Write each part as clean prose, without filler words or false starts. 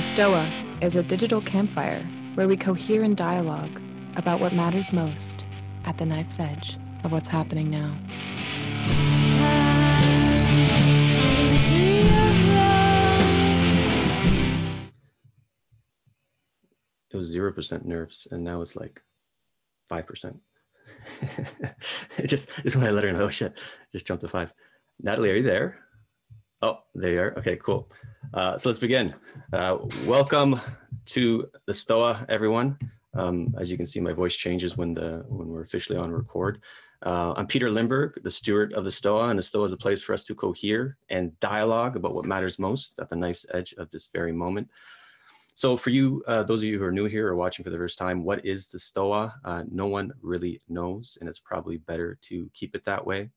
Stoa is a digital campfire where we cohere in dialogue about what matters most at the knife's edge of what's happening now. It was 0% nerves, and now it's like 5%. just when I let her know, oh shit, just jumped to 5. Natalie, are you there? Oh, there you are. Okay, cool. So let's begin. Welcome to the Stoa, everyone. As you can see, my voice changes when we're officially on record. I'm Peter Lindbergh, the steward of the Stoa, and the Stoa is a place for us to cohere and dialogue about what matters most at the knife's edge of this very moment. So for you, those of you who are new here or watching for the first time, what is the Stoa? No one really knows, and it's probably better to keep it that way.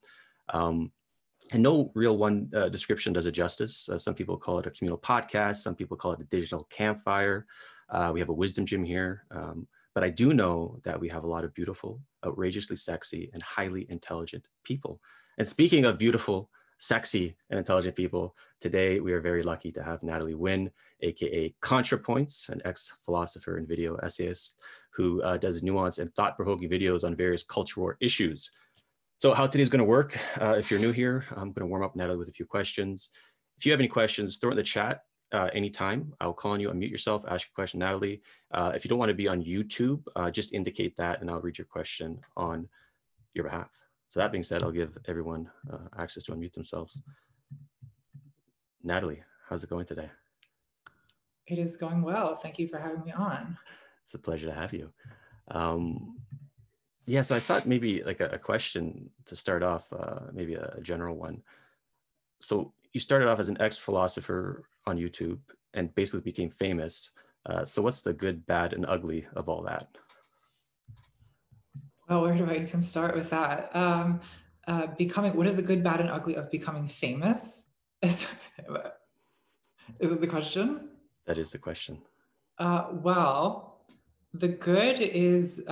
And no real one description does it justice. Some people call it a communal podcast. Some people call it a digital campfire. We have a wisdom gym here. But I do know that we have a lot of beautiful, outrageously sexy, and highly intelligent people. And speaking of beautiful, sexy, and intelligent people, today we are very lucky to have Natalie Wynn, aka ContraPoints, an ex-philosopher and video essayist who does nuanced and thought-provoking videos on various culture war issues. So how today's going to work, if you're new here, I'm going to warm up Natalie with a few questions. If you have any questions, throw it in the chat anytime. I'll call on you, unmute yourself, ask your question, Natalie. If you don't want to be on YouTube, just indicate that and I'll read your question on your behalf. So that being said, I'll give everyone access to unmute themselves. Natalie, how's it going today? It is going well. Thank you for having me on. It's a pleasure to have you. Yeah, so I thought maybe like a question to start off, maybe a general one. So you started off as an ex-philosopher on YouTube and basically became famous. So what's the good, bad, and ugly of all that? Well, where do I even start with that? What is the good, bad, and ugly of becoming famous? Is it the question? That is the question. Well, the good is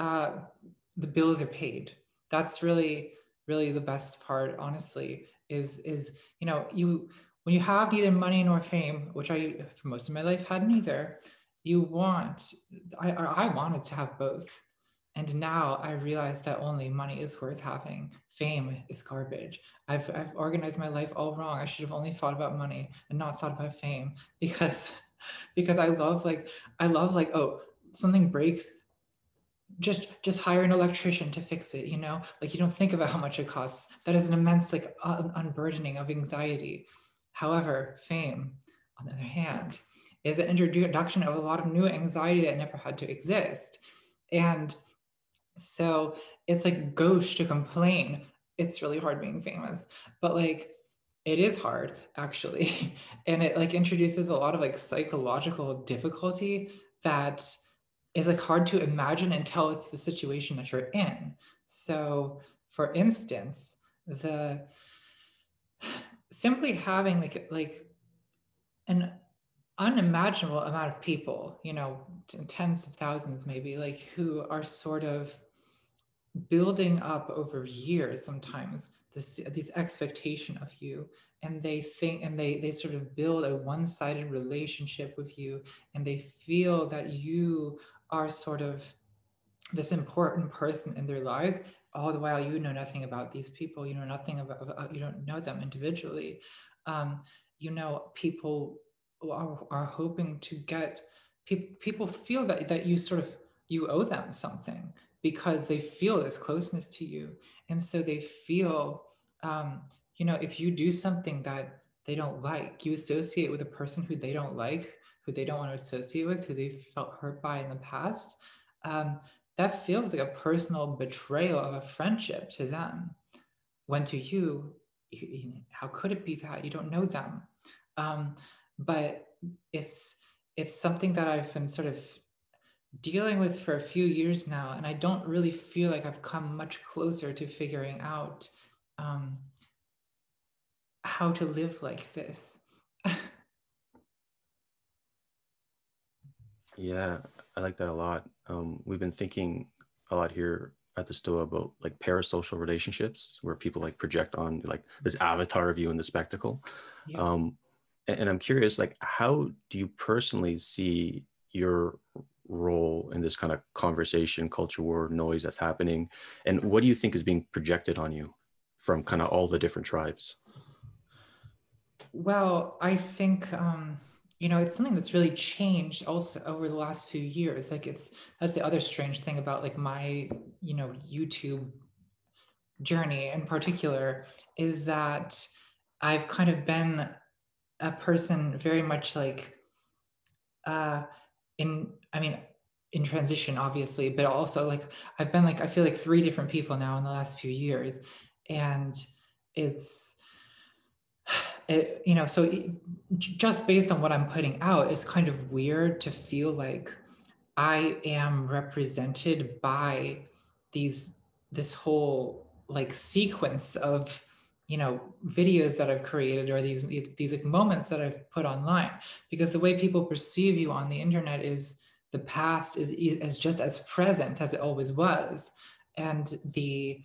the bills are paid. That's really the best part, honestly, is when you have neither money nor fame, which I for most of my life had neither, I wanted to have both. And now I realize that only money is worth having. Fame is garbage. I've organized my life all wrong. I should have only thought about money and not thought about fame because I love oh, something breaks, just hire an electrician to fix it, like you don't think about how much it costs. That is an immense unburdening of anxiety. However, fame, on the other hand, is an introduction of a lot of new anxiety that never had to exist. And so it's like gauche to complain it's really hard being famous, but like it is hard actually. And it like introduces a lot of psychological difficulty that is hard to imagine until it's the situation that you're in. So for instance, simply having like an unimaginable amount of people, tens of thousands maybe, who are sort of building up over years sometimes this expectation of you, and they think and they sort of build a one-sided relationship with you, and they feel that you are sort of this important person in their lives, all the while you know nothing about these people, you know nothing about you don't know them individually. People are hoping to get people feel that you sort of you owe them something because they feel this closeness to you. And so they feel, if you do something that they don't like, you associate with a person who they don't like, who they don't want to associate with, who they felt hurt by in the past. That feels like a personal betrayal of a friendship to them. When to you, how could it be that you don't know them? But it's something that I've been sort of dealing with for a few years now, and I don't really feel like I've come much closer to figuring out how to live like this. Yeah, I like that a lot. We've been thinking a lot here at the Stoa about parasocial relationships where people project on this avatar of you in the spectacle. Yeah. And I'm curious, like, how do you personally see your role in this kind of conversation, culture war, noise that's happening? And what do you think is being projected on you from kind of all the different tribes? Well, I think it's something that's really changed also over the last few years. Like that's the other strange thing about like my, YouTube journey in particular is that I've kind of been a person very much like uh in I mean in transition obviously, but also like I've been like I feel like three different people now in the last few years. And it's so just based on what I'm putting out, it's kind of weird to feel like I am represented by this whole like sequence of videos that I've created, or these like moments that I've put online, because the way people perceive you on the internet is the past is just as present as it always was. And the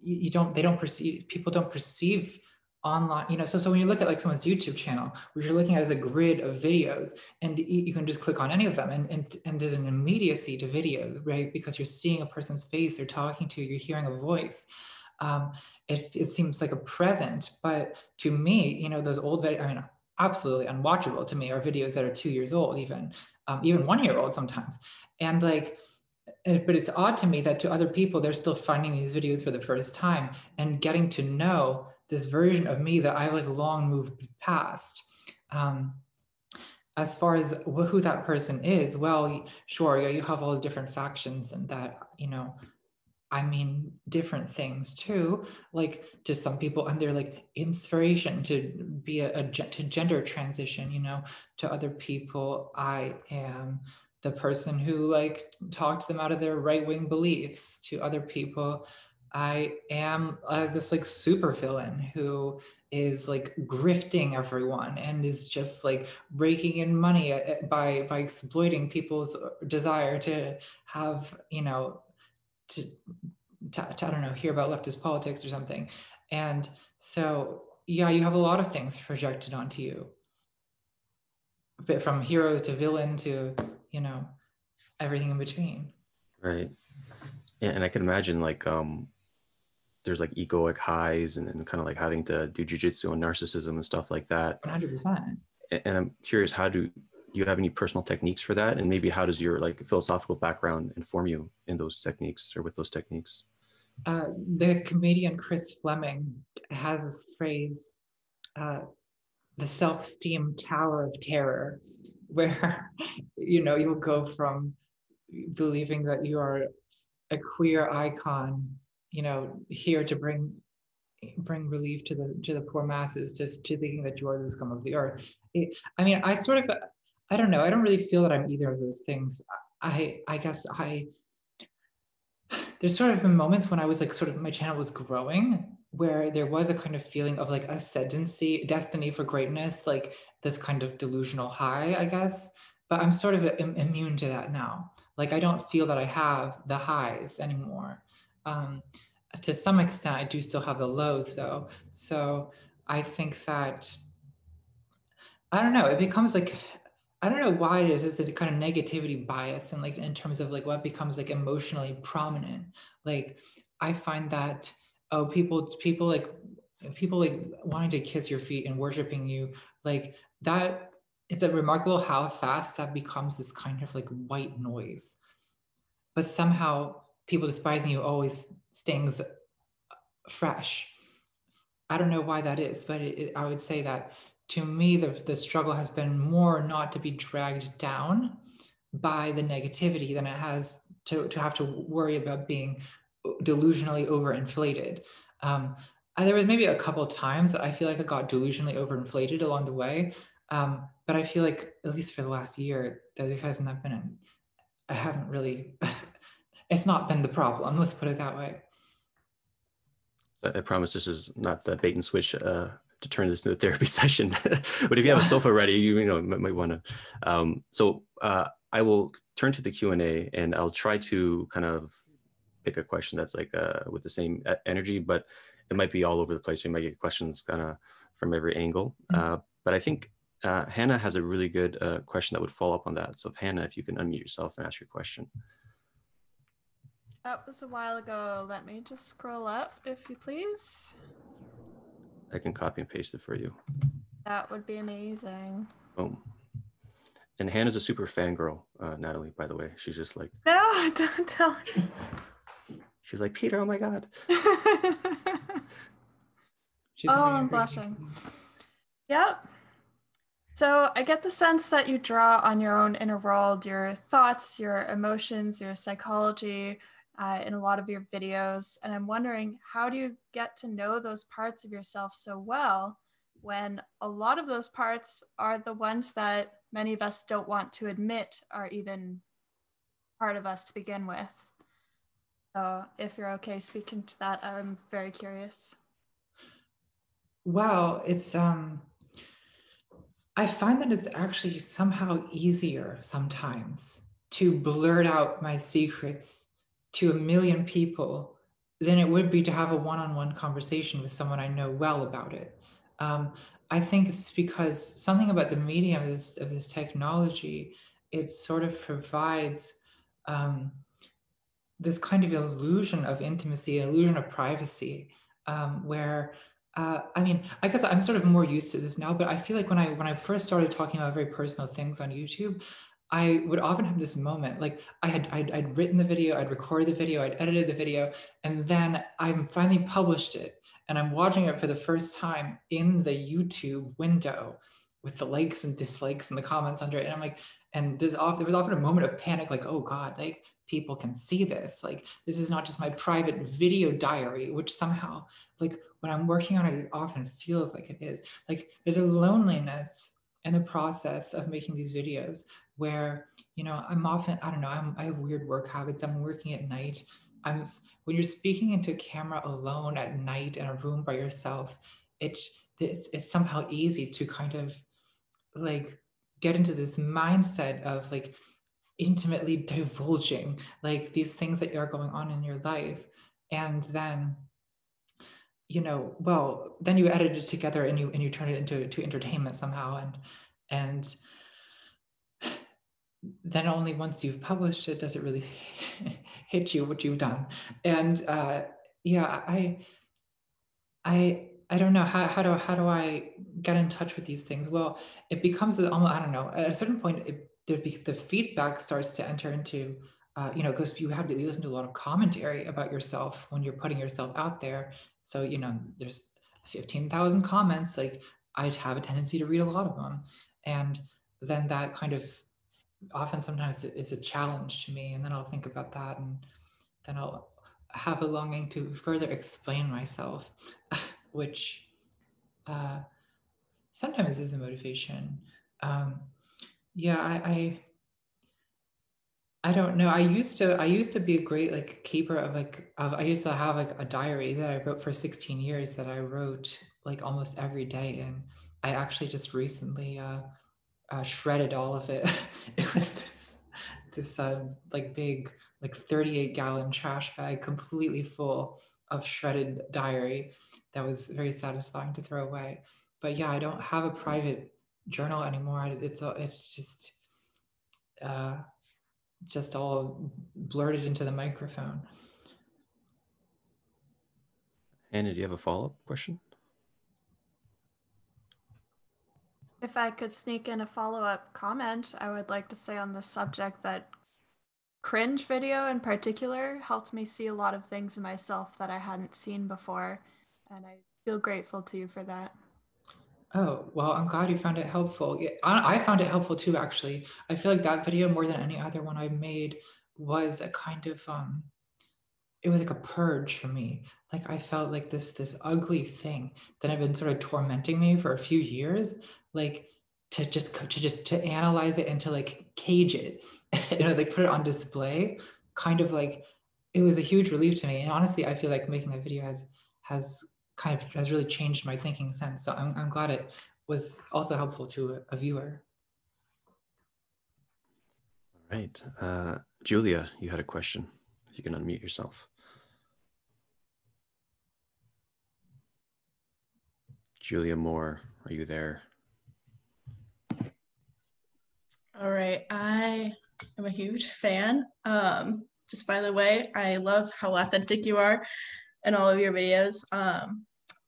you don't they don't perceive people don't perceive online, so when you look at like someone's YouTube channel, what you're looking at is a grid of videos, and you can just click on any of them, and there's an immediacy to video, right? Because you're seeing a person's face, they're talking to you, you're hearing a voice. It seems like a present, but to me, those old absolutely unwatchable to me are videos that are 2 years old, even 1 year old sometimes. And like, but it's odd to me that to other people, they're still finding these videos for the first time and getting to know this version of me that I've like long moved past. As far as who that person is, well, sure, you have all the different factions, and that, I mean, different things too. Like to some people, and they're like inspiration to be to gender transition. To other people, I am the person who like talked them out of their right-wing beliefs. To other people, I am this like super villain who is like grifting everyone and is just like raking in money by exploiting people's desire to have, to I don't know, hear about leftist politics or something. And so, yeah, you have a lot of things projected onto you, but from hero to villain to, everything in between. Right. Yeah, and I can imagine like there's like egoic highs and kind of like having to do jujitsu and narcissism and stuff like that. 100%. And I'm curious, how do you have any personal techniques for that? And maybe how does your like philosophical background inform you in those techniques or with those techniques? The comedian Chris Fleming has this phrase, the self-esteem tower of terror, where, you'll go from believing that you are a queer icon, here to bring relief to the poor masses, to thinking that you are the scum of the earth. I don't know. I don't really feel that I'm either of those things. I guess there's sort of been moments when I was like, sort of my channel was growing, where there was a kind of feeling of like ascendancy, destiny for greatness, like this kind of delusional high, I guess. But I'm sort of immune to that now. Like I don't feel that I have the highs anymore. To some extent, I do still have the lows though. So I think that, I don't know, it becomes like, I don't know why it is. It's a kind of negativity bias, and like in terms of like what becomes like emotionally prominent. Like I find that, oh, people like wanting to kiss your feet and worshiping you, like that. It's a remarkable how fast that becomes this kind of like white noise. But somehow people despising you always stings fresh. I don't know why that is, but I would say that to me, the struggle has been more not to be dragged down by the negativity than it has to have to worry about being delusionally overinflated. There was maybe a couple of times that I feel like I got delusionally overinflated along the way. But I feel like, at least for the last year, that there hasn't been, I haven't really, it's not been the problem. Let's put it that way. I promise this is not the bait and switch to turn this into a therapy session. But if you have a sofa ready, you might want to. So I will turn to the Q&A, and I'll try to kind of pick a question that's like with the same energy. But it might be all over the place. You might get questions kind of from every angle. But I think Hannah has a really good question that would follow up on that. So Hannah, if you can unmute yourself and ask your question. That was a while ago. Let me just scroll up, if you please. I can copy and paste it for you. That would be amazing. Boom. And Hannah's a super fangirl, Natalie, by the way. She's just like, no, don't tell her. She's like, Peter, oh my God. I'm blushing. Yep. So I get the sense that you draw on your own inner world, your thoughts, your emotions, your psychology in a lot of your videos. And I'm wondering, how do you get to know those parts of yourself so well when a lot of those parts are the ones that many of us don't want to admit are even part of us to begin with? So if you're okay speaking to that, I'm very curious. Well, it's I find that it's actually somehow easier sometimes to blurt out my secrets to a million people than it would be to have a one-on-one conversation with someone I know well about it. I think it's because something about the medium of this technology, it sort of provides this kind of illusion of intimacy, an illusion of privacy, where I mean, I guess I'm sort of more used to this now, but I feel like when I first started talking about very personal things on YouTube, I would often have this moment, like I'd written the video, I'd recorded the video, I'd edited the video, and then I finally published it, and I'm watching it for the first time in the YouTube window with the likes and dislikes and the comments under it, and I'm like, and there was often a moment of panic, like, oh God, like people can see this, like this is not just my private video diary, which somehow, like when I'm working on it, it often feels like it is. Like there's a loneliness in the process of making these videos where, you know, I'm often, I don't know, I have weird work habits. I'm working at night. When you're speaking into a camera alone at night in a room by yourself, it's somehow easy to kind of like get into this mindset of like intimately divulging like these things that are going on in your life. And then, you know, well, then you edit it together and you turn it into entertainment somehow. And then only once you've published it does it really hit you what you've done. And yeah, I don't know how do I get in touch with these things? Well, it becomes almost, I don't know, at a certain point the feedback starts to enter into you know, because you listen to a lot of commentary about yourself when you're putting yourself out there. So, you know, there's 15,000 comments, like I'd have a tendency to read a lot of them. And then that kind of often sometimes it's a challenge to me. And then I'll think about that, and then I'll have a longing to further explain myself, which sometimes is the motivation. Yeah, I don't know. I used to be a great like keeper of I used to have like a diary that I wrote for 16 years that I wrote like almost every day, and I actually just recently shredded all of it. It was this like big like 38-gallon trash bag completely full of shredded diary that was very satisfying to throw away. But yeah, I don't have a private journal anymore. It's just all blurted into the microphone. Hannah, do you have a follow-up question? If I could sneak in a follow-up comment, I would like to say on this subject that cringe video in particular helped me see a lot of things in myself that I hadn't seen before, and I feel grateful to you for that. Oh, well, I'm glad you found it helpful. Yeah, I found it helpful too, actually. I feel like that video, more than any other one I made, was a kind of it was like a purge for me. Like I felt like this ugly thing that had been sort of tormenting me for a few years, like to analyze it and to like cage it, you know, like put it on display, kind of like it was a huge relief to me. And honestly, I feel like making that video has really changed my thinking sense. So I'm glad it was also helpful to a viewer. All right. Julia, you had a question. If you can unmute yourself. Julia Moore, are you there? All right, I am a huge fan. Just by the way, I love how authentic you are in all of your videos.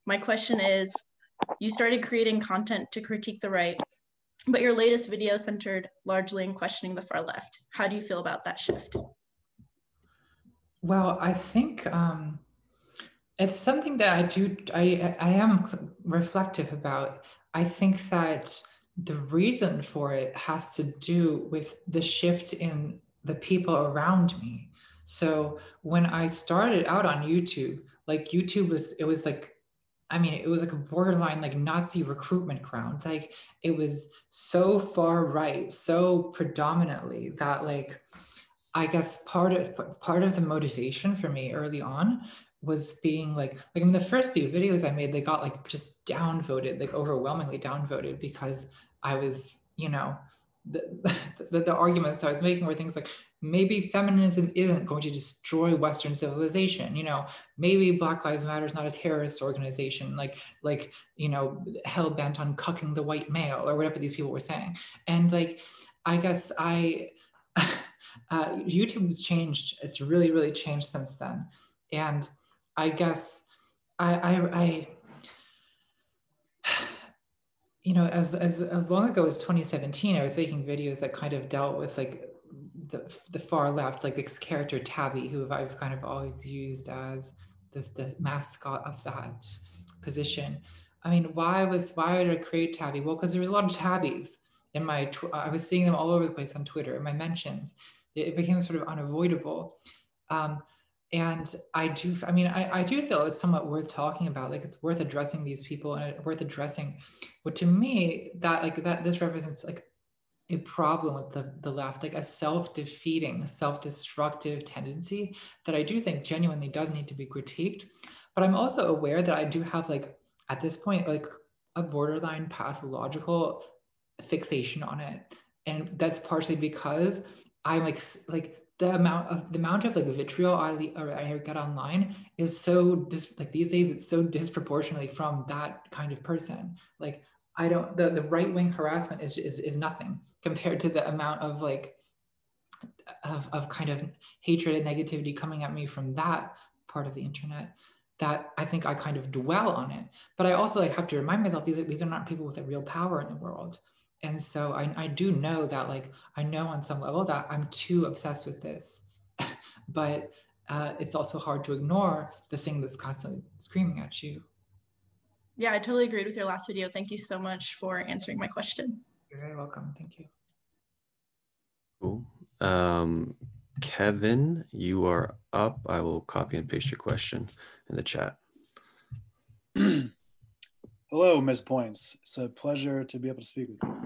My question is, you started creating content to critique the right, but your latest video centered largely in questioning the far left. How do you feel about that shift? Well, I think it's something that I am reflective about. I think that the reason for it has to do with the shift in the people around me. So when I started out on YouTube, like YouTube was like, I mean, it was like a borderline like Nazi recruitment ground. Like it was so far right, so predominantly that like, I guess part of the motivation for me early on was being like in the first few videos I made, they got like just downvoted, like overwhelmingly downvoted, because I was, you know, the arguments I was making were things like, maybe feminism isn't going to destroy Western civilization. You know, maybe Black Lives Matter is not a terrorist organization, like you know, hell bent on cucking the white male or whatever these people were saying. And like, I guess YouTube's changed. It's really, really changed since then. And I guess I you know, as long ago as 2017, I was making videos that kind of dealt with like the far left, like this character Tabby, who I've kind of always used as the mascot of that position. I mean, why did I create Tabby? Well, because there was a lot of Tabbies in my, I was seeing them all over the place on Twitter, in my mentions. It became sort of unavoidable. And I do feel it's somewhat worth talking about. Like it's worth addressing these people and worth addressing. But to me, this represents like a problem with the left, like a self-defeating, self-destructive tendency that I do think genuinely does need to be critiqued. But I'm also aware that I do have like, at this point, like a borderline pathological fixation on it. And that's partially because I'm like the amount of like vitriol I get online is so like these days it's so disproportionately from that kind of person. Like I don't, the right-wing harassment is nothing compared to the amount of like of kind of hatred and negativity coming at me from that part of the internet, that I think I kind of dwell on it. But I also like have to remind myself these are not people with a real power in the world. And so I do know that, like, I know on some level that I'm too obsessed with this, but it's also hard to ignore the thing that's constantly screaming at you. Yeah, I totally agreed with your last video. Thank you so much for answering my question. You're very welcome. Thank you. Cool. Kevin, you are up. I will copy and paste your question in the chat. Hello, Ms. Points. It's a pleasure to be able to speak with you.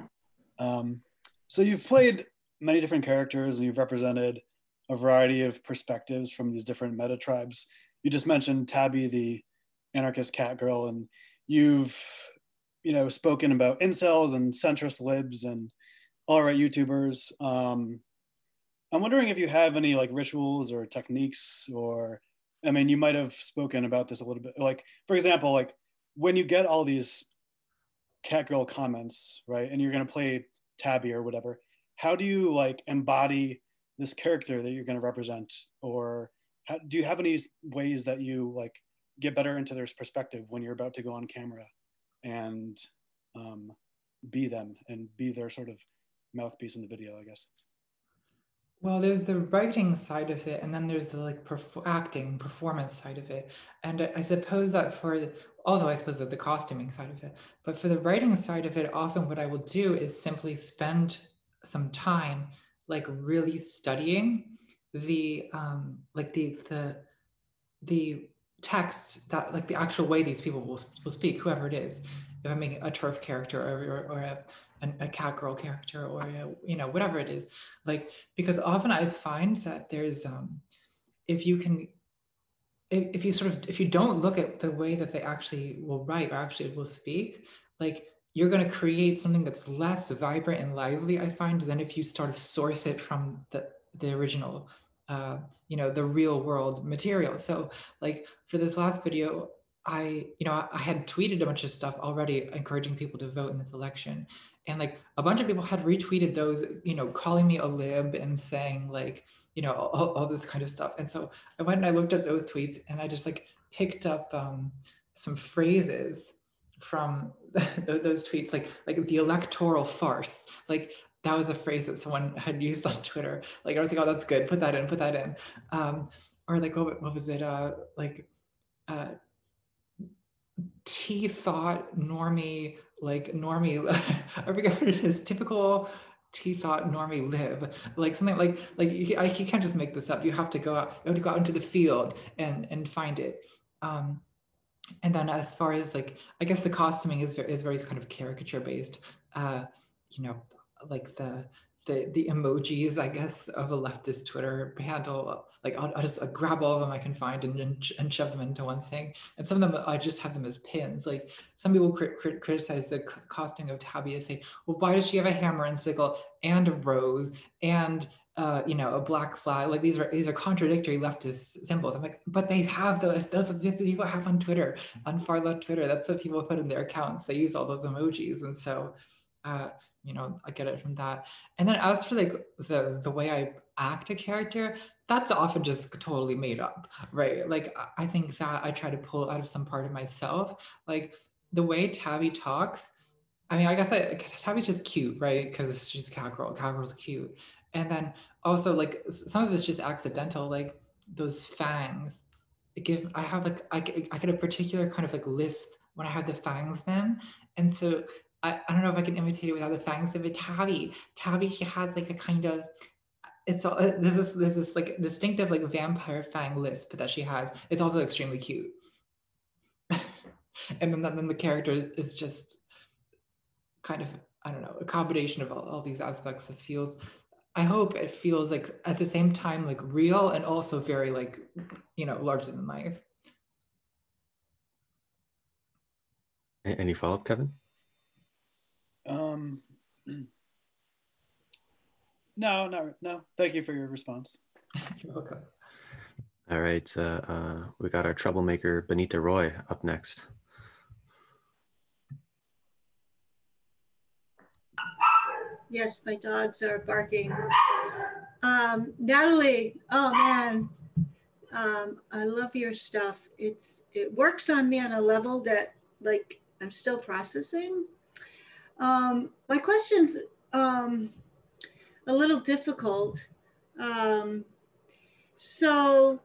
So you've played many different characters and you've represented a variety of perspectives from these different meta tribes. You just mentioned Tabby, the anarchist cat girl, and you've, you know, spoken about incels and centrist libs and alt-right YouTubers. I'm wondering if you have any like rituals or techniques, or, I mean, you might have spoken about this a little bit. Like, for example, like when you get all these cat girl comments, right, and you're going to play Tabby or whatever, how do you like embody this character that you're going to represent? Or do you have any ways that you like get better into their perspective when you're about to go on camera and be them and be their sort of mouthpiece in the video, I guess? Well, there's the writing side of it, and then there's the like acting, performance side of it. And I suppose that I suppose that the costuming side of it. But for the writing side of it, often what I will do is simply spend some time like really studying the like the text, that like the actual way these people will speak, whoever it is. If I'm making a TERF character or a cat girl character, or you know, whatever it is, like, because often I find that there's if you don't look at the way that they actually will write or actually will speak, like you're going to create something that's less vibrant and lively, I find, than if you sort of source it from the original you know, the real world material. So like for this last video, I had tweeted a bunch of stuff already encouraging people to vote in this election. And like a bunch of people had retweeted those, calling me a lib and saying like, all this kind of stuff. And so I went and I looked at those tweets and I just like picked up some phrases from those tweets, like the electoral farce. Like that was a phrase that someone had used on Twitter. Like I was like, oh, that's good. Put that in. Or like, what was it? T thought normie, I forget what it is, typical T thought normie lib, like something like you can't just make this up. You have to go out into the field and find it. And then as far as like, I guess the costuming is very kind of caricature based. Like the emojis, I guess, of a leftist Twitter handle. Like I'll just grab all of them I can find and shove them into one thing. And some of them I just have them as pins. Like some people criticize the costuming of Tabby and say, well, why does she have a hammer and sickle and a rose and a black flag? Like these are contradictory leftist symbols. I'm like, but they have those. That's what people have on Twitter, on far left Twitter. That's what people put in their accounts. They use all those emojis, and so. I get it from that. And then as for like the way I act a character, that's often just totally made up, right? Like I think that I try to pull out of some part of myself. Like the way Tabby talks, I mean, I guess Tabby's just cute, right? Because she's a cowgirl. Cowgirl's cute. And then also like some of it's just accidental, like those fangs. I have like I get a particular kind of like lisp when I have the fangs then. And so I don't know if I can imitate it without the fangs, but Tabby, she has like a kind of, it's all, there's this like distinctive like vampire fang lisp that she has. It's also extremely cute. And then the character is just kind of, I don't know, a combination of all these aspects that feels, I hope it feels like at the same time like real and also very like, larger than life. Any follow-up, Kevin? No. Thank you for your response. You're welcome. All right, we got our troublemaker Benita Roy up next. Yes, my dogs are barking. Natalie, oh man, I love your stuff. It works on me on a level that like I'm still processing. My question's a little difficult. So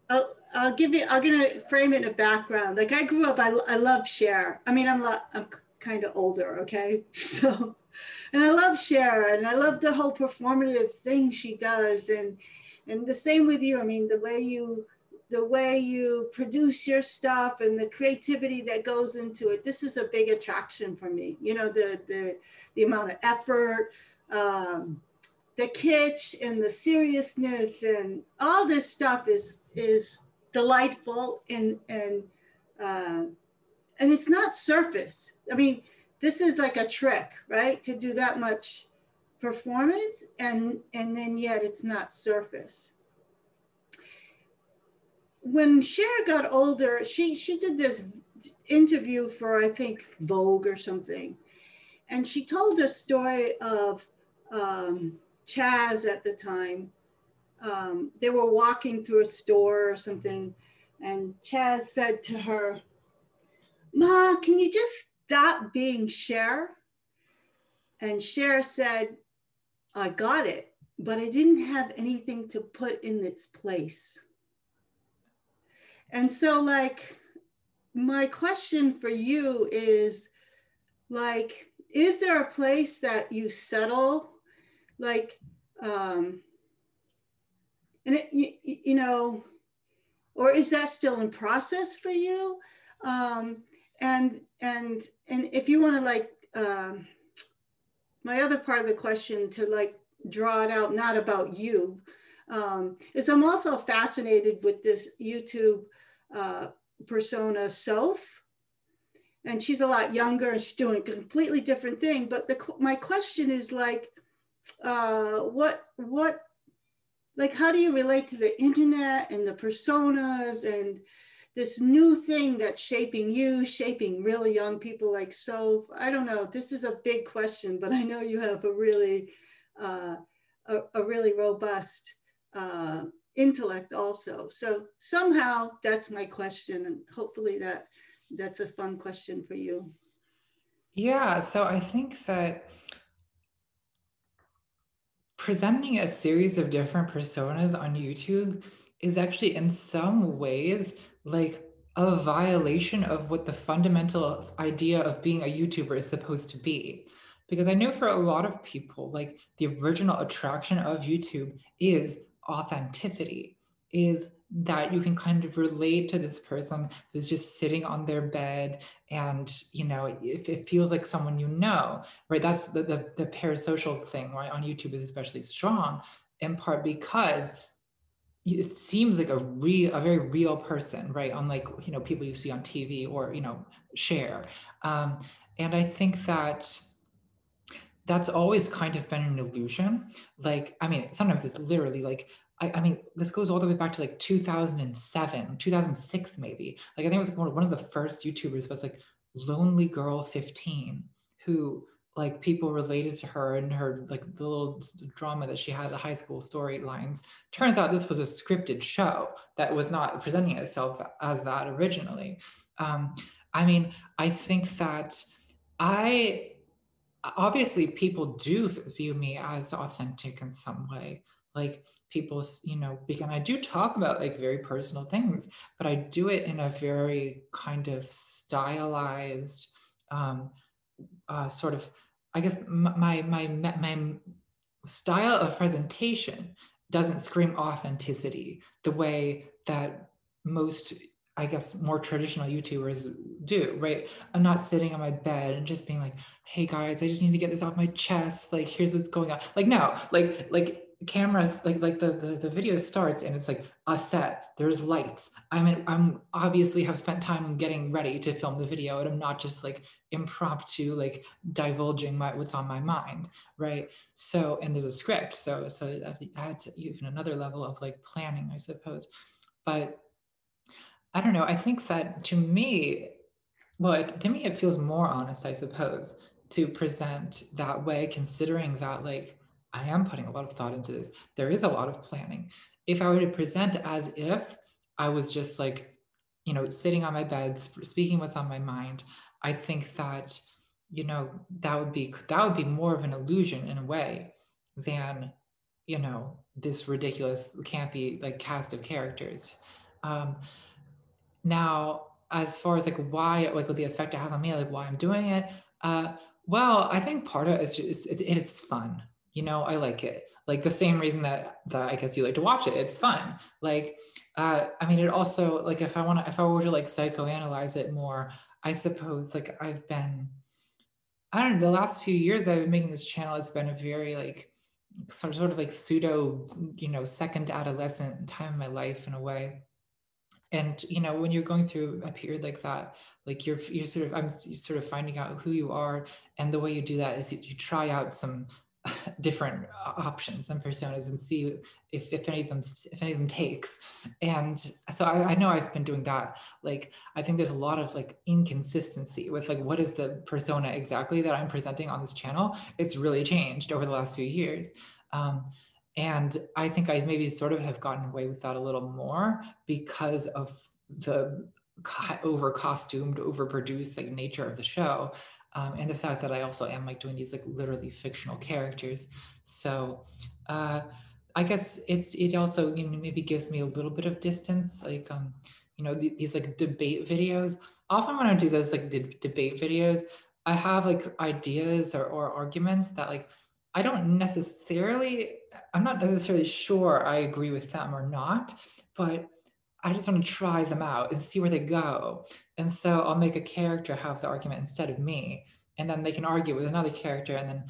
I'm gonna frame it in a background. Like I grew up, I love Cher. I mean, I'm kind of older, okay? So, and I love Cher, and I love the whole performative thing she does, and the same with you. I mean, the way you produce your stuff and the creativity that goes into it. This is a big attraction for me. The amount of effort, the kitsch and the seriousness and all this stuff is delightful and it's not surface. I mean, this is like a trick, right? To do that much performance and then yet it's not surface. When Cher got older, she did this interview for, I think, Vogue or something. And she told a story of Chaz at the time. They were walking through a store or something. And Chaz said to her, "Ma, can you just stop being Cher?" And Cher said, "I got it, but I didn't have anything to put in its place." And so like, my question for you is like, is there a place that you settle? Like, and it, or is that still in process for you? And if you want to like, my other part of the question to like draw it out, not about you, is I'm also fascinated with this YouTube persona Soph, and she's a lot younger and she's doing a completely different thing. But my question is like, like, how do you relate to the internet and the personas and this new thing that's shaping you, shaping really young people like Soph? I don't know. This is a big question, but I know you have a really robust intellect also. So somehow that's my question, and hopefully that's a fun question for you. Yeah, so I think that presenting a series of different personas on YouTube is actually in some ways like a violation of what the fundamental idea of being a YouTuber is supposed to be. Because I know for a lot of people, like the original attraction of YouTube is authenticity, is that you can kind of relate to this person who's just sitting on their bed, and it feels like someone you know, right? That's the parasocial thing, right, on YouTube is especially strong, in part because it seems like a very real person, right? Unlike people you see on TV or share. And I think that that's always kind of been an illusion. Like, I mean, sometimes it's literally like, I mean, this goes all the way back to like 2007, 2006, maybe. Like, I think it was one of the first YouTubers was like Lonely Girl 15, who like people related to her and her like the little drama that she had, the high school storylines. Turns out this was a scripted show that was not presenting itself as that originally. I mean, I think that obviously people do view me as authentic in some way, like people, because I do talk about like very personal things, but I do it in a very kind of stylized, sort of, I guess my style of presentation doesn't scream authenticity the way that most, I guess, more traditional YouTubers do, right? I'm not sitting on my bed and just being like, hey guys, I just need to get this off my chest. Like, here's what's going on. Like, no, like cameras, like the video starts and it's like a set, there's lights. I'm obviously have spent time getting ready to film the video, and I'm not just like impromptu, like divulging what's on my mind, right? So, and there's a script. So that adds even another level of like planning, I suppose. But I don't know. I think that to me, it feels more honest, I suppose, to present that way, considering that like I am putting a lot of thought into this. There is a lot of planning. If I were to present as if I was just like, sitting on my bed, speaking what's on my mind, I think that, that would be more of an illusion in a way than, this ridiculous, campy like cast of characters. Now, as far as like why, like what the effect it has on me, like why I'm doing it, well, I think part of it is just, it's fun. I like it. Like the same reason that I guess you like to watch it. It's fun. Like, I mean, it also, like if I were to like psychoanalyze it more, I suppose like I don't know, the last few years that I've been making this channel, it's been a very like sort of like pseudo, second adolescent time in my life in a way. And when you're going through a period like that, like you're sort of finding out who you are, and the way you do that is you try out some different options and personas and see if any of them takes. And so I know I've been doing that. Like I think there's a lot of like inconsistency with like what is the persona exactly that I'm presenting on this channel. It's really changed over the last few years. And I think I maybe sort of have gotten away with that a little more because of the over costumed, overproduced like nature of the show. And the fact that I also am like doing these like literally fictional characters. So I guess it also maybe gives me a little bit of distance, like these like debate videos. Often when I do those like debate videos, I have like ideas or arguments that like I'm not necessarily sure I agree with them or not, but I just want to try them out and see where they go. And so I'll make a character have the argument instead of me, and then they can argue with another character and then,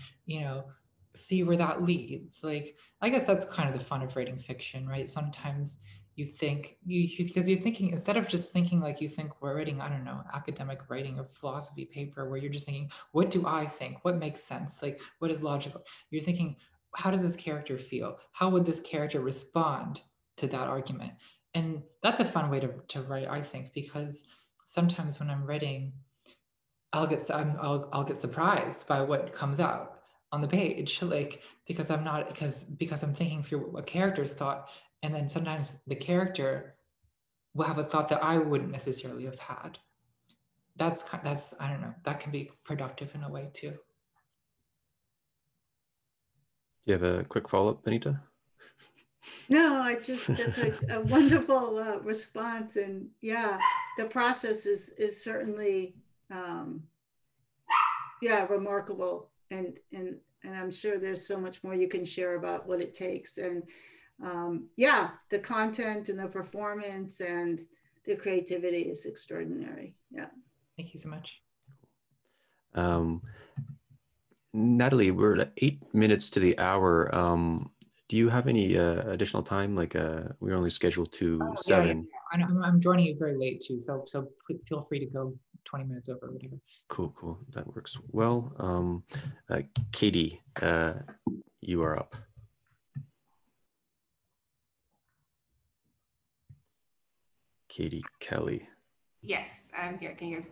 see where that leads. Like, I guess that's kind of the fun of writing fiction, right? Sometimes you think, because you're thinking, instead of just thinking like you think we're writing, I don't know, academic writing or philosophy paper where you're just thinking, what do I think? What makes sense? Like, what is logical? You're thinking, how does this character feel? How would this character respond to that argument? And that's a fun way to write, I think, because sometimes when I'm writing, I'll get surprised by what comes out on the page, like because I'm thinking through what character's thought, and then sometimes the character will have a thought that I wouldn't necessarily have had. That's I don't know, that can be productive in a way too. Do you have a quick follow-up, Benita? No, that's a wonderful response. And yeah, the process is certainly, remarkable. And I'm sure there's so much more you can share about what it takes. And the content and the performance and the creativity is extraordinary. Yeah. Thank you so much. Natalie, we're at 8 minutes to the hour. Do you have any additional time? Like we're only scheduled to 7. Yeah. I'm joining you very late too, so feel free to go 20 minutes over or whatever. Cool. That works well. Katie, you are up. Katie Kelly. Yes, I'm here. Can you guys?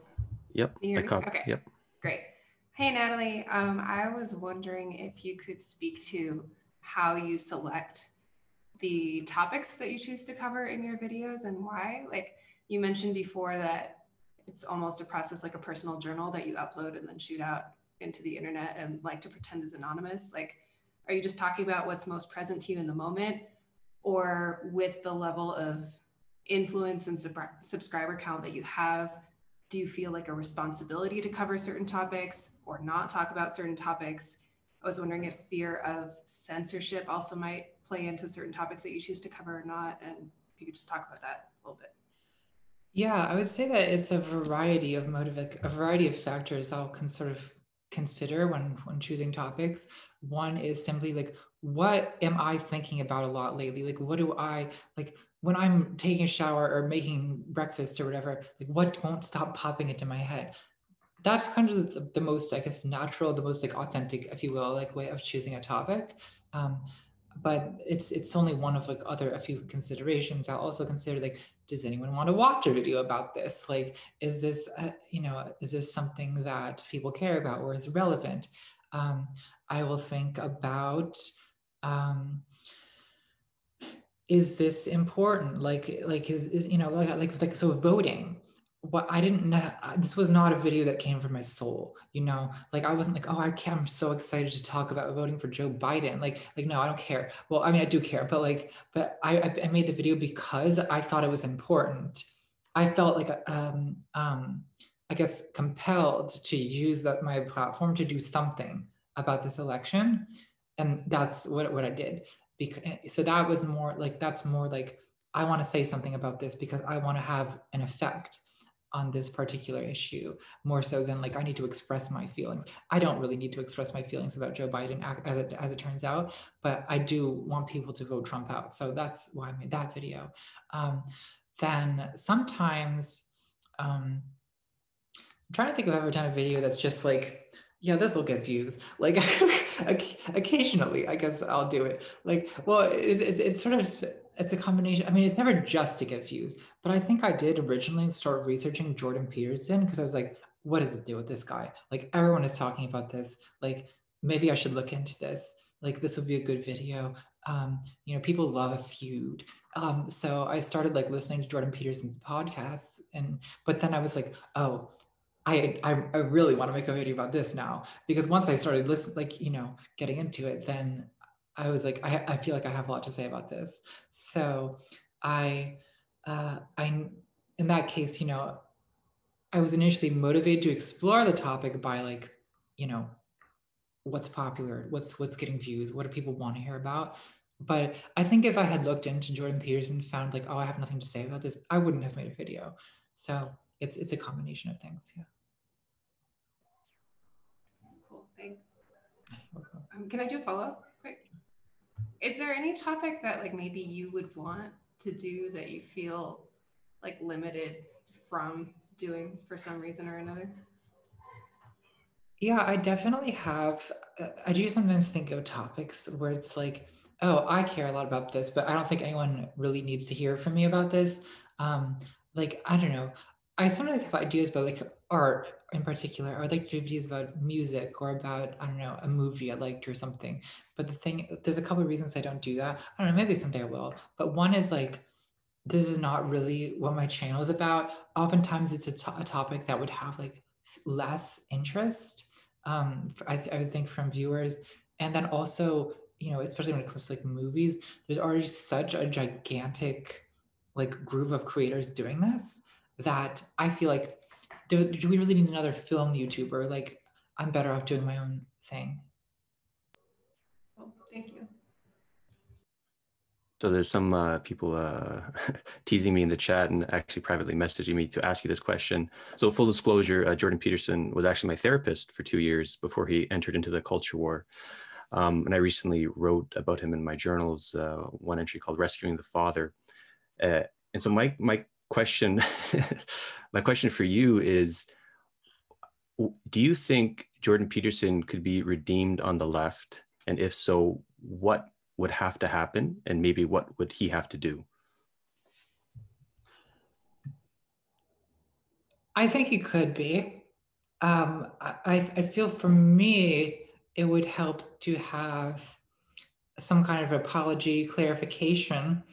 Yep. Can you hear me? Okay. Yep. Great. Hey, Natalie. I was wondering if you could speak to how you select the topics that you choose to cover in your videos and why. Like you mentioned before that it's almost a process like a personal journal that you upload and then shoot out into the internet and like to pretend is anonymous. Like, are you just talking about what's most present to you in the moment, or with the level of influence and subscriber count that you have, do you feel like a responsibility to cover certain topics or not talk about certain topics? I was wondering if fear of censorship also might play into certain topics that you choose to cover or not, and if you could just talk about that a little bit. Yeah, I would say that it's a variety of factors I'll sort of consider when choosing topics. One is simply like, what am I thinking about a lot lately? Like, what do I like when I'm taking a shower or making breakfast or whatever? Like, what won't stop popping into my head? That's kind of the most, I guess, natural, the most like authentic, if you will, like way of choosing a topic. But it's only one of like a few considerations. I'll also consider like, does anyone want to watch a video about this? Like, is this is this something that people care about or is relevant? I will think about, is this important? Like is like so voting. What I didn't know, this was not a video that came from my soul, like I wasn't like, oh, I'm so excited to talk about voting for Joe Biden. Like no, I don't care. Well, I mean, I do care, but I made the video because I thought it was important. I felt like I guess compelled to use my platform to do something about this election, and that's what I did. So that was more like, that's more like, I want to say something about this because I want to have an effect on this particular issue, more so than like I need to express my feelings. I don't really need to express my feelings about Joe Biden as it turns out, but I do want people to vote Trump out. So that's why I made that video. Then sometimes, I'm trying to think of every time a video that's just like, yeah, this will get views. Like occasionally, I guess I'll do it. Like, well, it's sort of, it's a combination. I mean, it's never just to get views, but I think I did originally start researching Jordan Peterson because I was like, what does it do with this guy? Like everyone is talking about this. Like maybe I should look into this. Like this would be a good video. People love a feud. So I started like listening to Jordan Peterson's podcasts, but then I was like, oh, I really want to make a video about this now, because once I started listening, like, getting into it, then I was like, I feel like I have a lot to say about this. So I in that case, I was initially motivated to explore the topic by like, what's popular, what's getting views, what do people want to hear about? But I think if I had looked into Jordan Peterson and found like, oh, I have nothing to say about this, I wouldn't have made a video. So it's a combination of things. Yeah. Cool, thanks. Can I do a follow-up quick? Is there any topic that like maybe you would want to do that you feel like limited from doing for some reason or another? Yeah, I definitely have. I do sometimes think of topics where it's like, oh, I care a lot about this, but I don't think anyone really needs to hear from me about this. Like, I don't know. I sometimes have ideas about like art in particular, or like do videos about music or about, I don't know, a movie I liked or something. But the thing, there's a couple of reasons I don't do that. I don't know, maybe someday I will. But one is like, this is not really what my channel is about. Oftentimes it's a topic that would have like less interest, I would think, from viewers. And then also, you know, especially when it comes to like movies, there's already such a gigantic like group of creators doing this that I feel like, do we really need another film YouTuber? Like, I'm better off doing my own thing. Oh, thank you. So there's some people teasing me in the chat and actually privately messaging me to ask you this question. So full disclosure, Jordan Peterson was actually my therapist for 2 years before he entered into the culture war. And I recently wrote about him in my journals, one entry called Rescuing the Father. And so my question, my question for you is, do you think Jordan Peterson could be redeemed on the left? And if so, what would have to happen? And maybe what would he have to do? I think he could be. I feel for me, it would help to have some kind of apology, clarification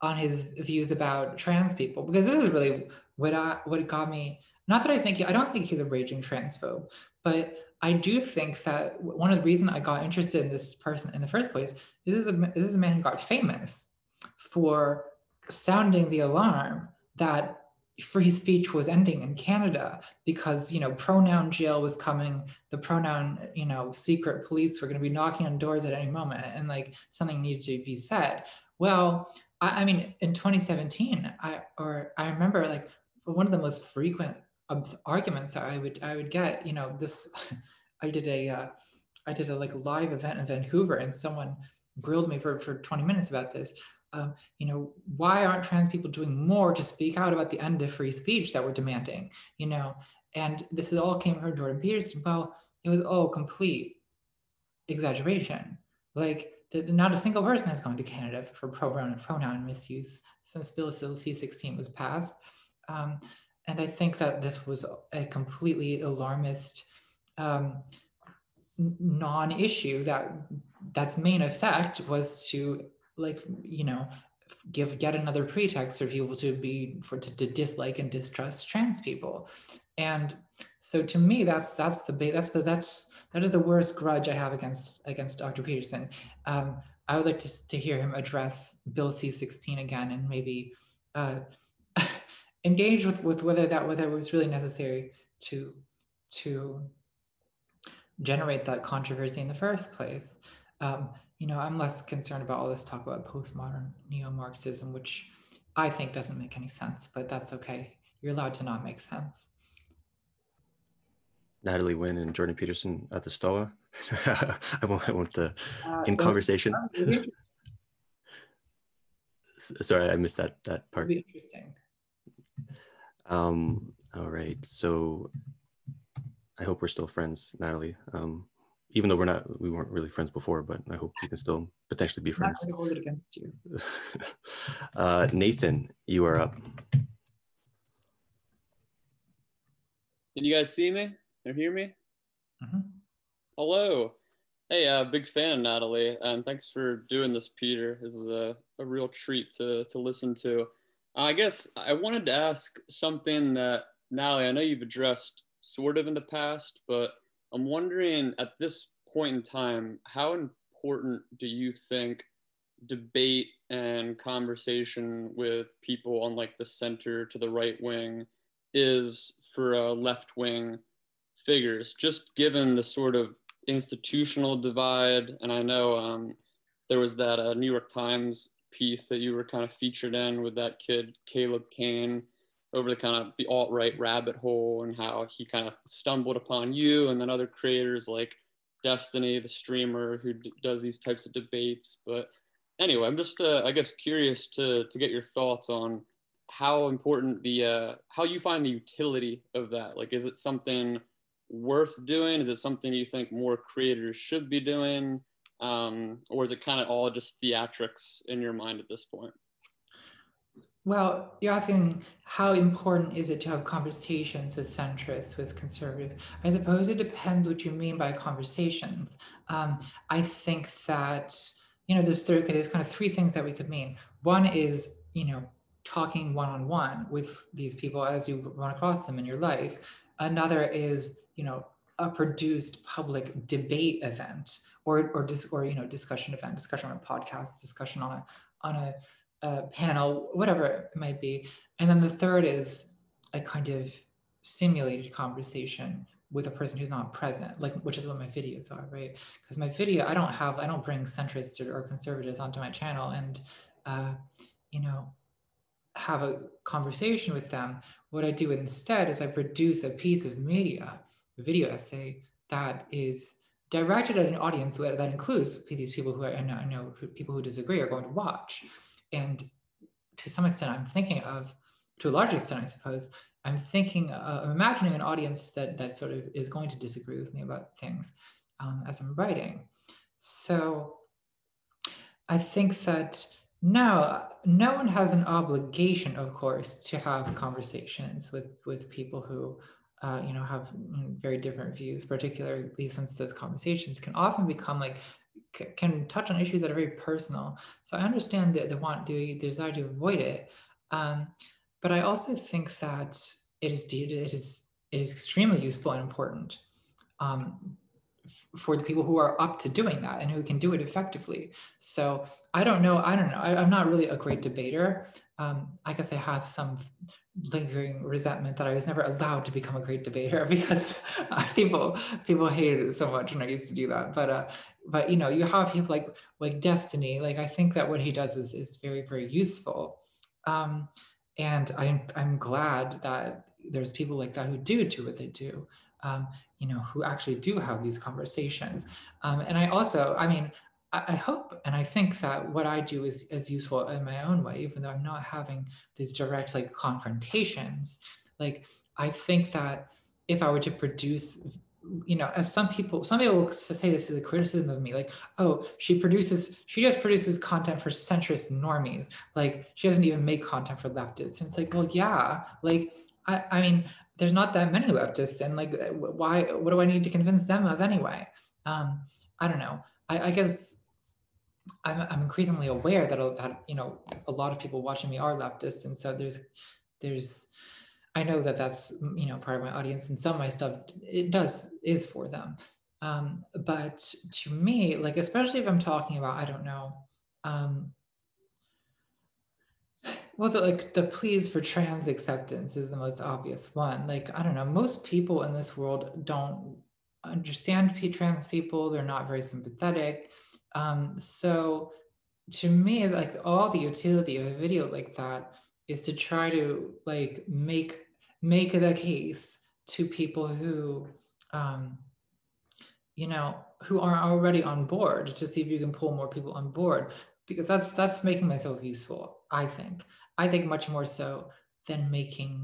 on his views about trans people, because this is really what got me. Not that I don't think he's a raging transphobe, but I do think that one of the reasons I got interested in this person in the first place is this is a man who got famous for sounding the alarm that free speech was ending in Canada, because, you know, pronoun jail was coming, the pronoun, you know, secret police were going to be knocking on doors at any moment, and like something needed to be said. Well, I mean, in 2017, I remember like one of the most frequent arguments I would get, you know, this, I did a like live event in Vancouver, and someone grilled me for 20 minutes about this. You know, why aren't trans people doing more to speak out about the end of free speech that we're demanding? You know, and this all came from Jordan Peterson. Well, it was all complete exaggeration. Like, not a single person has gone to Canada for pronoun misuse since Bill C-16 was passed. And I think that this was a completely alarmist non-issue that's main effect was to, like, you know, give yet another pretext for people to dislike and distrust trans people. And so to me, that is the worst grudge I have against Dr. Peterson. I would like to hear him address Bill C-16 again, and maybe engage with whether it was really necessary to generate that controversy in the first place. You know, I'm less concerned about all this talk about postmodern neo-Marxism, which I think doesn't make any sense, but that's okay. You're allowed to not make sense. Natalie Wynn and Jordan Peterson at the Stoa. I want the in conversation. Sorry, I missed that part. That'd be interesting. All right, so I hope we're still friends, Natalie. Even though we weren't really friends before, but I hope we can still potentially be friends. I'm not going to hold it against you. Nathan, you are up. Can you guys see me or hear me? Mm-hmm. Hello. Hey, big fan, Natalie, and thanks for doing this, Peter. This was a real treat to listen to. I guess I wanted to ask something that, Natalie, I know you've addressed sort of in the past, but I'm wondering at this point in time, how important do you think debate and conversation with people on like the center to the right wing is for left wing figures, just given the sort of institutional divide? And I know there was that New York Times piece that you were kind of featured in with that kid, Caleb Kane, over the kind of the alt-right rabbit hole and how he kind of stumbled upon you and then other creators like Destiny, the streamer who does these types of debates. But anyway, I'm just, I guess, curious to get your thoughts on how important how you find the utility of that. Like, is it something worth doing? Is it something you think more creators should be doing? or is it kind of all just theatrics in your mind at this point? Well, you're asking how important is it to have conversations with centrists, with conservatives? I suppose it depends what you mean by conversations. I think that, there's kind of three things that we could mean. One is, talking one-on-one with these people as you run across them in your life. Another is, a produced public debate event or discussion event, discussion on a podcast, discussion on a panel, whatever it might be. And then the third is a kind of simulated conversation with a person who's not present, which is what my videos are, right? Because my video, I don't bring centrists or conservatives onto my channel and, have a conversation with them. What I do instead is I produce a piece of media, a video essay that is directed at an audience that includes these people who I know people who disagree are going to watch. And to some extent, to a large extent, I suppose, I'm imagining an audience that sort of is going to disagree with me about things as I'm writing. So I think that now no one has an obligation, of course, to have conversations with people who have very different views, particularly since those conversations can often become can touch on issues that are very personal. So I understand the desire to avoid it, but I also think that it is extremely useful and important for the people who are up to doing that and who can do it effectively. So I don't know. I'm not really a great debater. I guess I have some lingering resentment that I was never allowed to become a great debater because people hated it so much when I used to do that. But you have people like Destiny. I think that what he does is very, very useful. And I'm glad that there's people like that who do what they do. Who actually do have these conversations. And I also, I hope and I think that what I do is useful in my own way, even though I'm not having these direct confrontations. I think that if I were to produce, as some people will say this is a criticism of me, oh, she just produces content for centrist normies. She doesn't even make content for leftists. And it's well, yeah, I mean, there's not that many leftists, and why? What do I need to convince them of anyway? I don't know. I guess I'm increasingly aware that a lot of people watching me are leftists, and so there's I know that that's part of my audience, and some of my stuff is for them. But to me, especially if I'm talking about well, the pleas for trans acceptance is the most obvious one. I don't know, most people in this world don't understand trans people. They're not very sympathetic. So to me, all the utility of a video like that is to try to make the case to people who, who aren't already on board, to see if you can pull more people on board, because that's making myself useful, I think much more so than making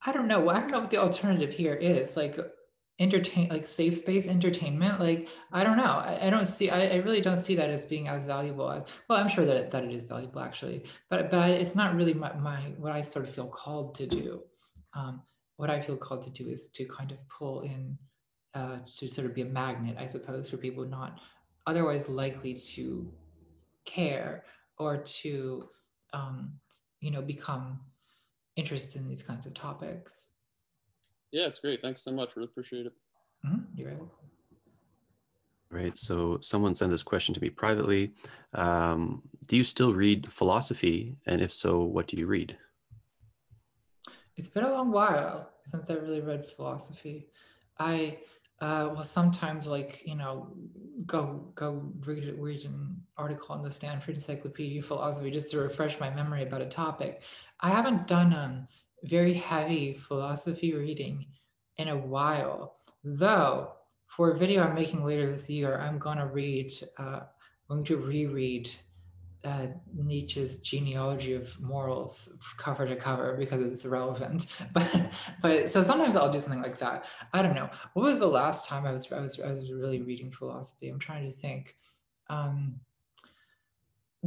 I don't know what the alternative here is, safe space entertainment. I don't know. I really don't see that as being as valuable as, well, I'm sure that it is valuable actually, but it's not really what I sort of feel called to do. What I feel called to do is to kind of pull in, to sort of be a magnet, I suppose, for people not otherwise likely to care or to, become interested in these kinds of topics. Yeah, it's great. Thanks so much. Really appreciate it. You're able. Right. So someone sent this question to me privately. Do you still read philosophy? And if so, what do you read? It's been a long while since I really read philosophy. I will sometimes go read an article on the Stanford Encyclopedia of Philosophy just to refresh my memory about a topic. I haven't done very heavy philosophy reading in a while, though. For a video I'm making later this year, I'm going to reread Nietzsche's genealogy of morals cover to cover because it's relevant. But so sometimes I'll do something like that. I don't know. What was the last time I was really reading philosophy? I'm trying to think.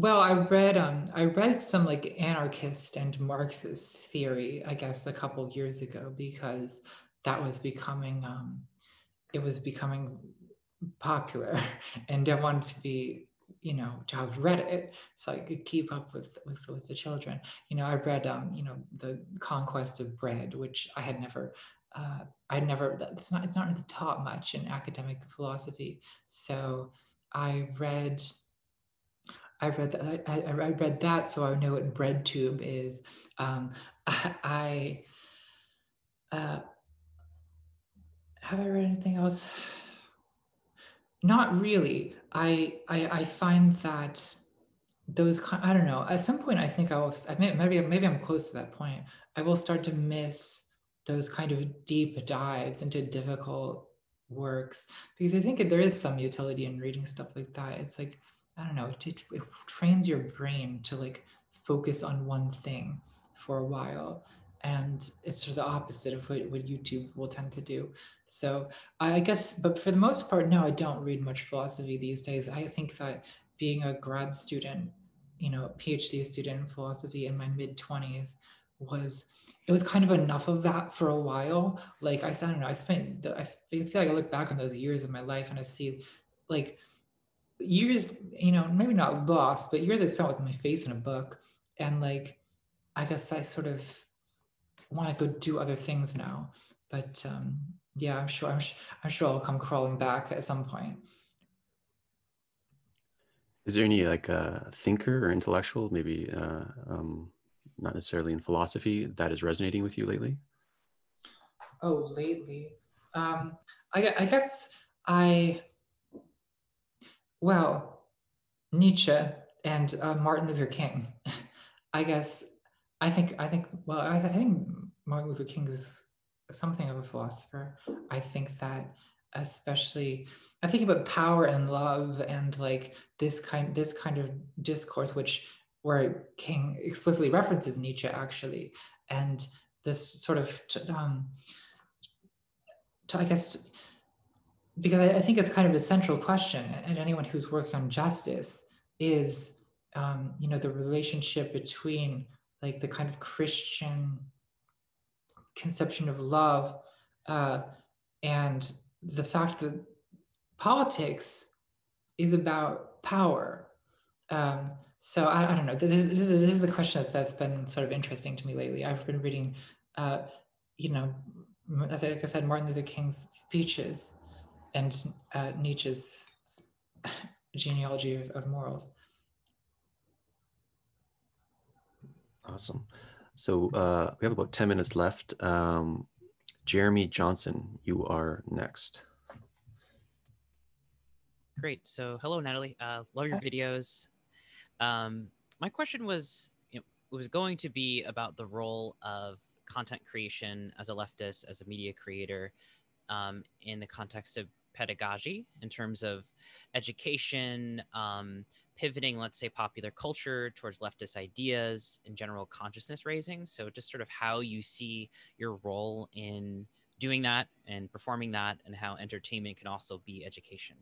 Well, I read some like anarchist and Marxist theory, I guess, a couple years ago because that was becoming it was becoming popular, and I wanted to be, to have read it so I could keep up with the children. I read The Conquest of Bread, which I had never it's not really taught much in academic philosophy. So I read that. I read that, so I know what bread tube is. I have I read anything else? Not really. I find that those I don't know. At some point, I think maybe I'm close to that point. I will start to miss those kind of deep dives into difficult works because I think there is some utility in reading stuff like that. It's like, I don't know, it trains your brain to like focus on one thing for a while, and it's sort of the opposite of what YouTube will tend to do. So I guess, but for the most part, no, I don't read much philosophy these days. I think that being a grad student, PhD student in philosophy in my mid-20s it was kind of enough of that for a while. Like I don't know, I feel like I look back on those years of my life and I see like years, maybe not lost, but years I spent with my face in a book. And like, I guess I sort of want to go do other things now. But yeah, I'm sure I'll come crawling back at some point. Is there any like thinker or intellectual, maybe not necessarily in philosophy, that is resonating with you lately? Oh, lately, I guess Nietzsche and Martin Luther King. I think Martin Luther King is something of a philosopher. I think that especially I think about power and love and like this kind of discourse, where King explicitly references Nietzsche actually, and this sort of I guess, because I think it's kind of a central question, and anyone who's working on justice is the relationship between like the kind of Christian conception of love and the fact that politics is about power. So I don't know. This is the question that's been sort of interesting to me lately. I've been reading, as I said, Martin Luther King's speeches and Nietzsche's genealogy of morals. Awesome. So we have about 10 minutes left. Jeremy Johnson, you are next. Great. So hello, Natalie. Love your videos. My question was, it was going to be about the role of content creation as a leftist, as a media creator, in the context of pedagogy, in terms of education, pivoting, let's say, popular culture towards leftist ideas and general consciousness raising. So just sort of how you see your role in doing that and performing that, and how entertainment can also be education.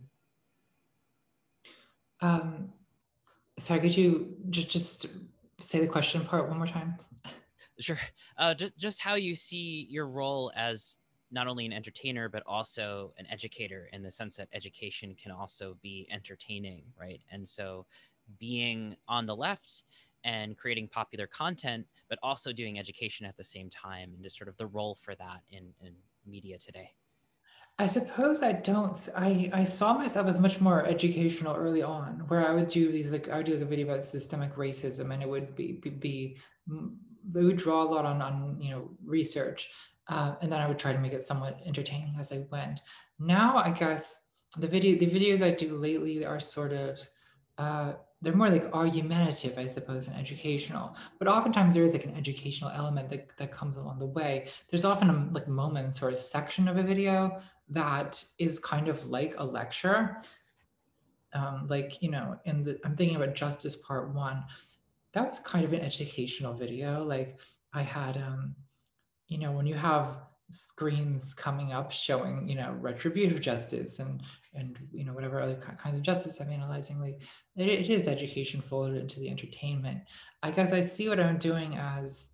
Sorry, could you just say the question part one more time? Sure. Just how you see your role as not only an entertainer, but also an educator, in the sense that education can also be entertaining, right? And so being on the left and creating popular content, but also doing education at the same time, and just sort of the role for that in media today. I suppose I saw myself as much more educational early on, where I would do these, like, I would do like a video about systemic racism, and it would it would draw a lot on research, and then I would try to make it somewhat entertaining as I went. Now, I guess the videos I do lately are sort of they're more like argumentative, I suppose, and educational. But oftentimes there is like an educational element that comes along the way. There's often like moments or a section of a video that is kind of like a lecture. like, you know, I'm thinking about Justice Part 1. That was kind of an educational video. Like I had, you know, when you have screens coming up showing, you know, retributive justice and you know, whatever other kinds of justice I'm analyzing, like it is education folded into the entertainment. I guess I see what I'm doing as,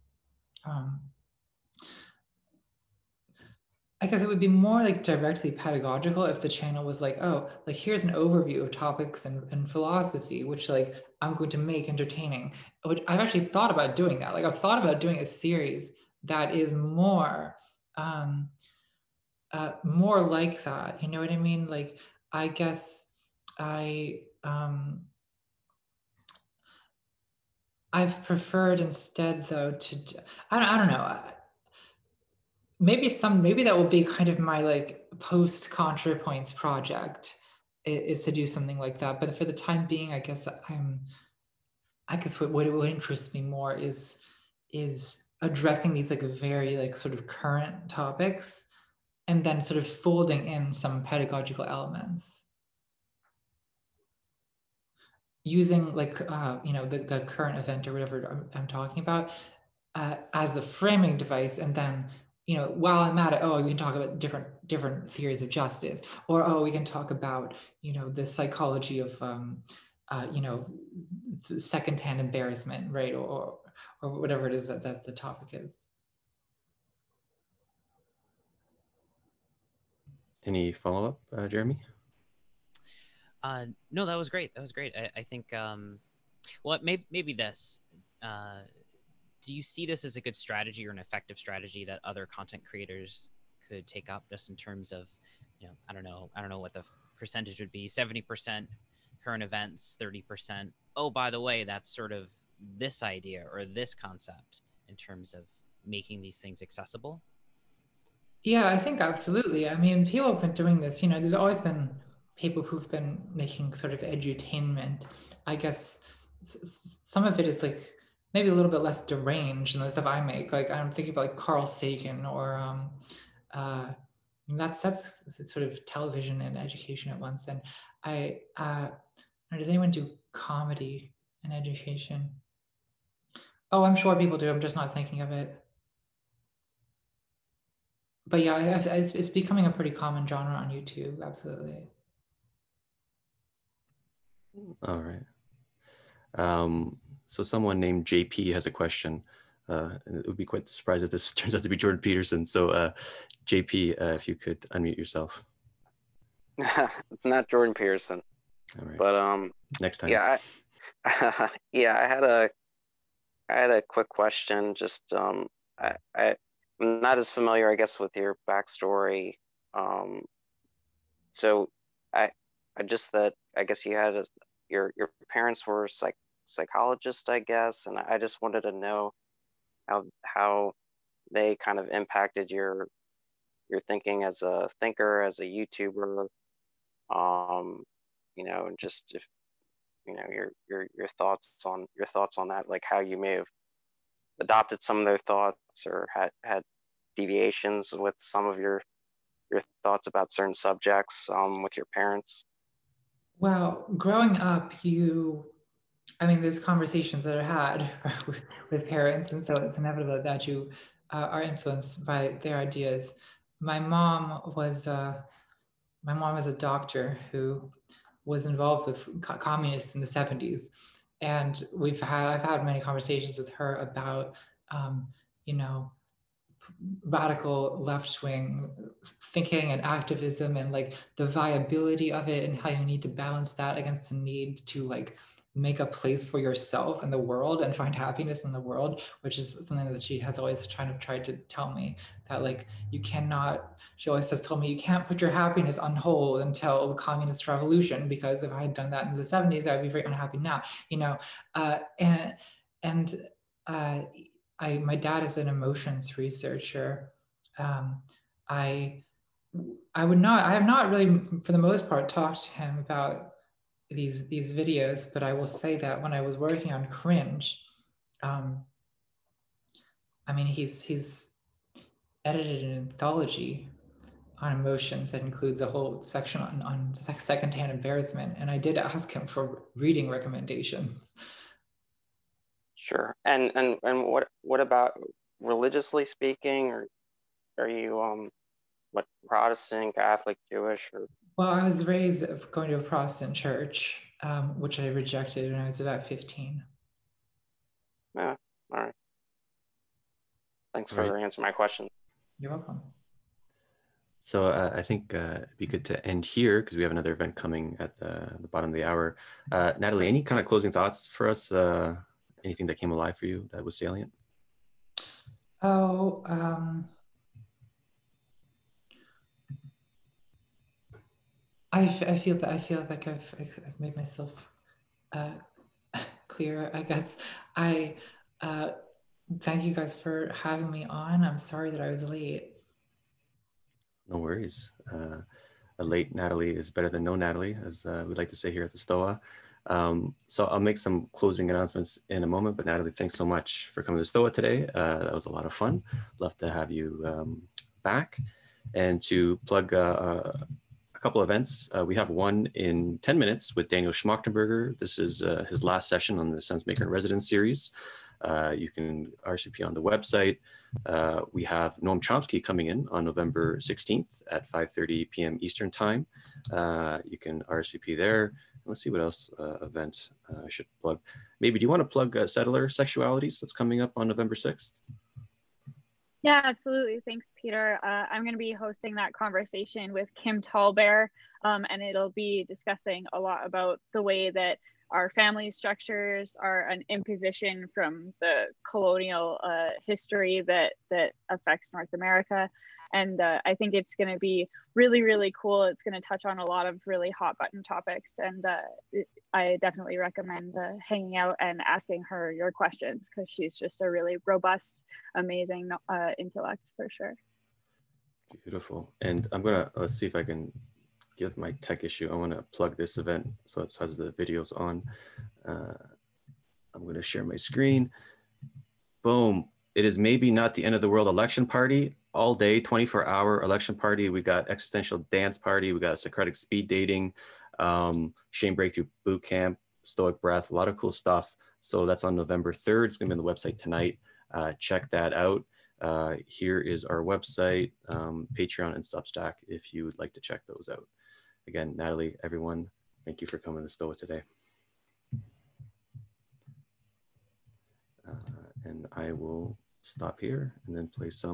I guess it would be more like directly pedagogical if the channel was like, oh, like here's an overview of topics and philosophy, which like I'm going to make entertaining. Which I've actually thought about doing that. Like I've thought about doing a series that is more, more like that. You know what I mean? Like I guess I've preferred instead though to, I don't know. Maybe that will be kind of my like post ContraPoints project is to do something like that. But for the time being, I guess what interests me more is addressing these like very like sort of current topics and then sort of folding in some pedagogical elements using like you know, the current event or whatever I'm talking about as the framing device, and then, you know, while I'm at it, oh, we can talk about different theories of justice, or oh, we can talk about, you know, the psychology of you know, secondhand embarrassment, right, or whatever it is that the topic is. Any follow-up, Jeremy? No, that was great. That was great. I think, well, maybe this. Do you see this as a good strategy or an effective strategy that other content creators could take up, just in terms of, you know, I don't know what the percentage would be, 70% current events, 30%. Oh, by the way, that's sort of this idea or this concept in terms of making these things accessible? Yeah, I think absolutely. I mean, people have been doing this, you know, there's always been people who've been making sort of edutainment. I guess some of it is like maybe a little bit less deranged than the stuff I make. Like I'm thinking about like Carl Sagan or that's sort of television and education at once. And does anyone do comedy and education? Oh, I'm sure people do. I'm just not thinking of it. But yeah, it's becoming a pretty common genre on YouTube. Absolutely. All right. So someone named JP has a question. And it would be quite surprised if this turns out to be Jordan Peterson. So JP, if you could unmute yourself. It's not Jordan Peterson. All right. But next time. Yeah, yeah, I had a quick question. Just I'm not as familiar, I guess, with your backstory. So I just that I guess you had your parents were psychologists, I guess, and I just wanted to know how they kind of impacted your thinking as a thinker, as a YouTuber. You know, and just if you know your thoughts on that, like how you may have adopted some of their thoughts or had deviations with some of your thoughts about certain subjects with your parents. Well, growing up, I mean, there's conversations that are had with parents, and so it's inevitable that you are influenced by their ideas. My mom was a doctor who was involved with communists in the 70s, and I've had many conversations with her about you know, radical left-wing thinking and activism and like the viability of it and how you need to balance that against the need to like make a place for yourself in the world and find happiness in the world, which is something that she has always tried to tell me, that like you cannot, she always has told me, you can't put your happiness on hold until the communist revolution, because if I had done that in the 70s, I'd be very unhappy now, you know. My dad is an emotions researcher. I have not really, for the most part, talked to him about these videos, but I will say that when I was working on Cringe, I mean, he's edited an anthology on emotions that includes a whole section on secondhand embarrassment. And I did ask him for reading recommendations. Sure. And what about religiously speaking, or are you what, Protestant, Catholic, Jewish, or? Well, I was raised going to a Protestant church, which I rejected when I was about 15. Yeah, all right. Thanks for answering my question. You're welcome. So I think it'd be good to end here because we have another event coming at the bottom of the hour. Natalie, any kind of closing thoughts for us? Anything that came alive for you that was salient? Oh, I feel like I've made myself clear, I guess. I thank you guys for having me on. I'm sorry that I was late. No worries. A late Natalie is better than no Natalie, as we like to say here at the Stoa. So I'll make some closing announcements in a moment, but Natalie, thanks so much for coming to Stoa today. That was a lot of fun. Love to have you back. And to plug a couple events, we have one in 10 minutes with Daniel Schmachtenberger. This is his last session on the Sensemaker in Residence series. You can RSVP on the website. We have Noam Chomsky coming in on November 16th at 5:30 p.m. Eastern time. You can RSVP there. Let's see what else event I should plug. Maybe, do you want to plug Settler Sexualities that's coming up on November 6th? Yeah, absolutely. Thanks, Peter. I'm going to be hosting that conversation with Kim Tallbear, and it'll be discussing a lot about the way that our family structures are an imposition from the colonial history that affects North America. And I think it's going to be really, really cool. It's going to touch on a lot of really hot button topics. And I definitely recommend hanging out and asking her your questions, because she's just a really robust, amazing intellect for sure. Beautiful. And I'm going to, let's see if I can give my tech issue. I want to plug this event so it has the videos on. I'm going to share my screen. Boom. It is maybe not the end of the world election party. All day, 24-hour election party. We got existential dance party. We got Socratic speed dating, shame breakthrough boot camp, stoic breath, a lot of cool stuff. So that's on November 3rd. It's going to be on the website tonight. Check that out. Here is our website, Patreon, and Substack if you would like to check those out. Again, Natalie, everyone, thank you for coming to Stoa today. And I will stop here and then play some.